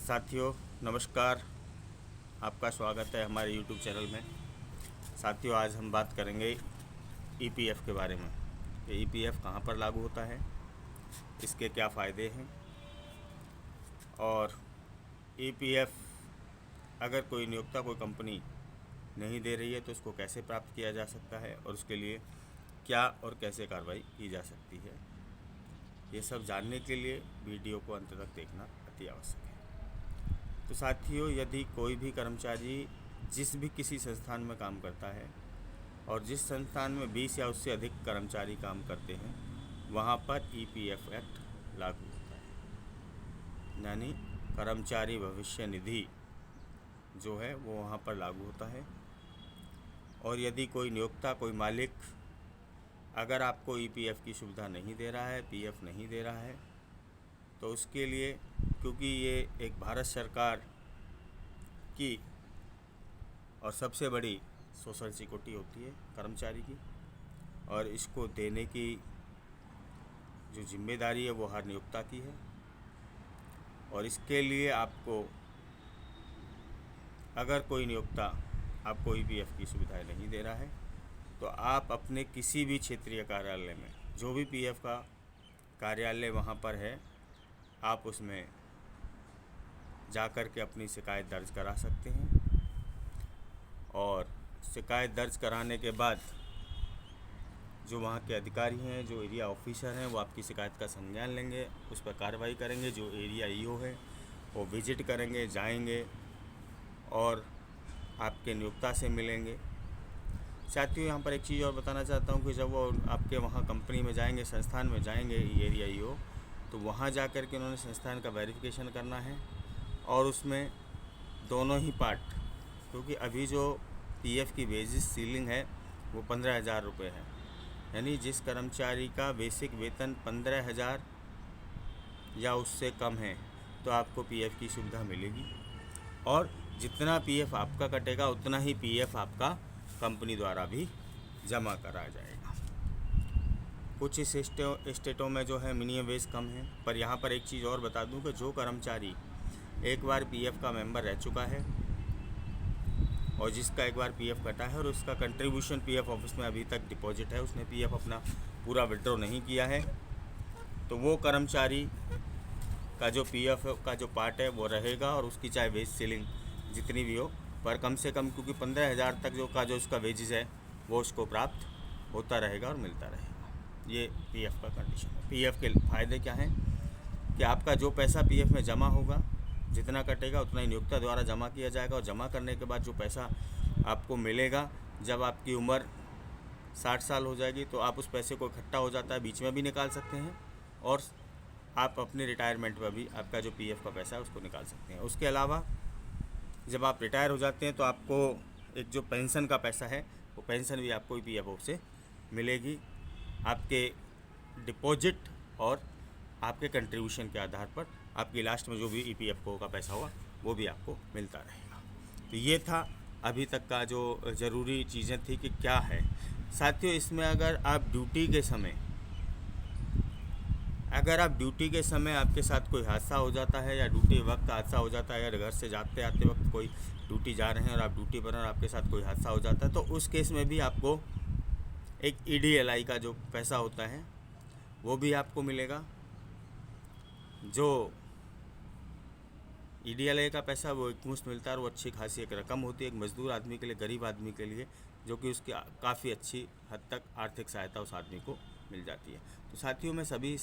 साथियों नमस्कार। आपका स्वागत है हमारे यूट्यूब चैनल में। साथियों आज हम बात करेंगे ईपीएफ के बारे में कि ईपीएफ कहाँ पर लागू होता है, इसके क्या फ़ायदे हैं और ईपीएफ अगर कोई नियोक्ता कोई कंपनी नहीं दे रही है तो उसको कैसे प्राप्त किया जा सकता है और उसके लिए क्या और कैसे कार्रवाई की जा सकती है। ये सब जानने के लिए वीडियो को अंत तक देखना अति आवश्यक है। तो साथियों यदि कोई भी कर्मचारी जिस भी किसी संस्थान में काम करता है और जिस संस्थान में 20 या उससे अधिक कर्मचारी काम करते हैं वहाँ पर ईपीएफ एक्ट लागू होता है, यानी कर्मचारी भविष्य निधि जो है वो वहाँ पर लागू होता है। और यदि कोई नियोक्ता कोई मालिक अगर आपको ईपीएफ की सुविधा नहीं दे रहा है, पीएफ नहीं दे रहा है, तो उसके लिए क्योंकि ये एक भारत सरकार की और सबसे बड़ी सोशल सिक्योरिटी होती है कर्मचारी की, और इसको देने की जो जिम्मेदारी है वो हर नियोक्ता की है। और इसके लिए आपको अगर कोई नियोक्ता आपको ईपीएफ की सुविधाएं नहीं दे रहा है तो आप अपने किसी भी क्षेत्रीय कार्यालय में जो भी पीएफ का कार्यालय वहाँ पर है आप उसमें जा कर के अपनी शिकायत दर्ज करा सकते हैं। और शिकायत दर्ज कराने के बाद जो वहाँ के अधिकारी हैं, जो एरिया ऑफिसर हैं, वो आपकी शिकायत का संज्ञान लेंगे, उस पर कार्रवाई करेंगे। जो एरिया ईओ है वो विजिट करेंगे, जाएंगे और आपके नियोक्ता से मिलेंगे। साथियों यहाँ पर एक चीज़ और बताना चाहता हूँ कि जब वो आपके वहाँ कंपनी में जाएंगे, संस्थान में जाएंगे एरिया ईओ, तो वहाँ जा कर के उन्होंने संस्थान का वेरिफिकेशन करना है। और उसमें दोनों ही पार्ट, क्योंकि अभी जो पीएफ की वेजिस सीलिंग है वो 15,000 रुपये है, यानी जिस कर्मचारी का बेसिक वेतन 15,000 या उससे कम है तो आपको पीएफ की सुविधा मिलेगी। और जितना पीएफ आपका कटेगा उतना ही पीएफ आपका कंपनी द्वारा भी जमा कराया जाएगा। कुछ इस स्टेटों में जो है मिनिमम वेज कम है, पर यहाँ पर एक चीज़ और बता दूँ कि जो कर्मचारी एक बार पीएफ का मेंबर रह चुका है और जिसका एक बार पीएफ कटा है और उसका कंट्रीब्यूशन पीएफ ऑफिस में अभी तक डिपॉजिट है, उसने पीएफ अपना पूरा विड्रॉ नहीं किया है, तो वो कर्मचारी का जो पीएफ का जो पार्ट है वो रहेगा और उसकी चाहे वेज सीलिंग जितनी भी हो, पर कम से कम क्योंकि 15,000 तक जो उसका वेजेस है वो उसको प्राप्त होता रहेगा और मिलता रहेगा। ये पीएफ का कंडीशन है। पीएफ के फ़ायदे क्या हैं कि आपका जो पैसा पीएफ में जमा होगा, जितना कटेगा उतना ही नियोक्ता द्वारा जमा किया जाएगा। और जमा करने के बाद जो पैसा आपको मिलेगा, जब आपकी उम्र 60 साल हो जाएगी तो आप उस पैसे को इकट्ठा हो जाता है, बीच में भी निकाल सकते हैं और आप अपने रिटायरमेंट पर भी आपका जो पीएफ का पैसा है उसको निकाल सकते हैं। उसके अलावा जब आप रिटायर हो जाते हैं तो आपको एक जो पेंशन का पैसा है वो पेंशन भी आपको ईपीएफ से मिलेगी, आपके डिपॉजिट और आपके कंट्रीब्यूशन के आधार पर आपकी लास्ट में जो भी ईपीएफ का पैसा होगा वो भी आपको मिलता रहेगा। तो ये था अभी तक का जो ज़रूरी चीज़ें थी कि क्या है। साथियों इसमें अगर आप ड्यूटी के समय आपके साथ कोई हादसा हो जाता है या ड्यूटी वक्त हादसा हो जाता है, या घर से जाते आते वक्त कोई ड्यूटी जा रहे हैं और आप ड्यूटी पर और आपके साथ कोई हादसा हो जाता है, तो उस केस में भी आपको एक ईडीएलआई का जो पैसा होता है वो भी आपको मिलेगा। जो ईडीएलआई का पैसा वो एकमुश्त मिलता है और वो अच्छी खासी एक रकम होती है एक मज़दूर आदमी के लिए, गरीब आदमी के लिए, जो कि उसकी काफ़ी अच्छी हद तक आर्थिक सहायता उस आदमी को मिल जाती है। तो साथियों मैं सभी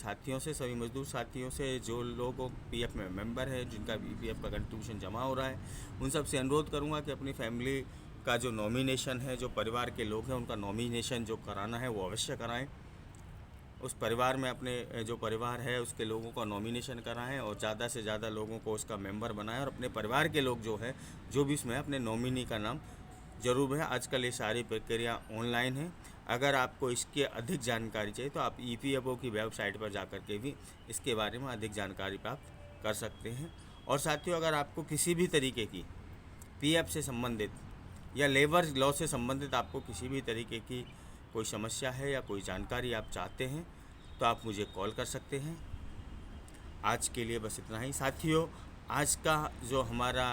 मज़दूर साथियों से जो लोग पीएफ में मेंबर है, जिनका पीएफ का कंट्रीब्यूशन जमा हो रहा है, उन सब से अनुरोध करूँगा कि अपनी फैमिली का जो नॉमिनेशन है, जो परिवार के लोग हैं उनका नॉमिनेशन जो कराना है वो अवश्य कराएं। उस परिवार में अपने जो परिवार है उसके लोगों का नॉमिनेशन कराएं और ज़्यादा से ज़्यादा लोगों को उसका मेंबर बनाएं और अपने परिवार के लोग जो भी इसमें अपने नॉमिनी का नाम जरूर है। आजकल ये सारी प्रक्रिया ऑनलाइन है। अगर आपको इसकी अधिक जानकारी चाहिए तो आप ईपीएफओ की वेबसाइट पर जाकर के भी इसके बारे में अधिक जानकारी प्राप्त कर सकते हैं। और साथियों अगर आपको किसी भी तरीके की पीएफ से संबंधित या लेबर लॉ से संबंधित आपको किसी भी तरीके की कोई समस्या है या कोई जानकारी आप चाहते हैं तो आप मुझे कॉल कर सकते हैं। आज के लिए बस इतना ही साथियों। आज का जो हमारा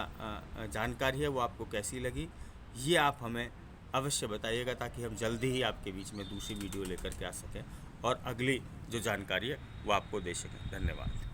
जानकारी है वो आपको कैसी लगी, ये आप हमें अवश्य बताइएगा, ताकि हम जल्दी ही आपके बीच में दूसरी वीडियो लेकर के आ सकें और अगली जो जानकारी है वो आपको दे सकें। धन्यवाद।